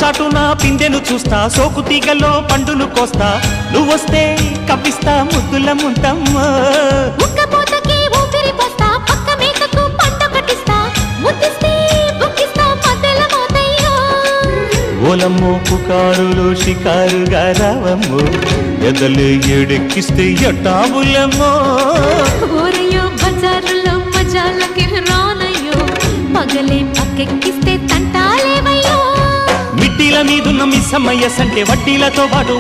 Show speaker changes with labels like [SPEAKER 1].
[SPEAKER 1] చాటున పిందెను చూస్తా సోకు తీగలో పండును కోస్తా నువ్వొస్తే కప్పిస్తా ముద్దుల ముంతమ్మ
[SPEAKER 2] ఉక్కపోతకి ఊపిరి పోస్తా పక్క మేకకు పంట కట్టిస్తా ముద్దిస్తే బుక్కిస్తా మధ్యల మోతయ్యో
[SPEAKER 1] ఓలమ్మో పుకారులో షికారుగా రావమ్మో ఎదలు ఎడెక్కిస్తే ఎట్టాబులమ్మో
[SPEAKER 2] ఊరయ్యో బజారులో మజాలకి రానయ్యో పగలే పక్కెక్కిస్తే తంటాలేవయ్యో
[SPEAKER 1] మిట్టిల మీదున్న మిస్సమ్మయ్య సంటే వడ్డీలతో పాటు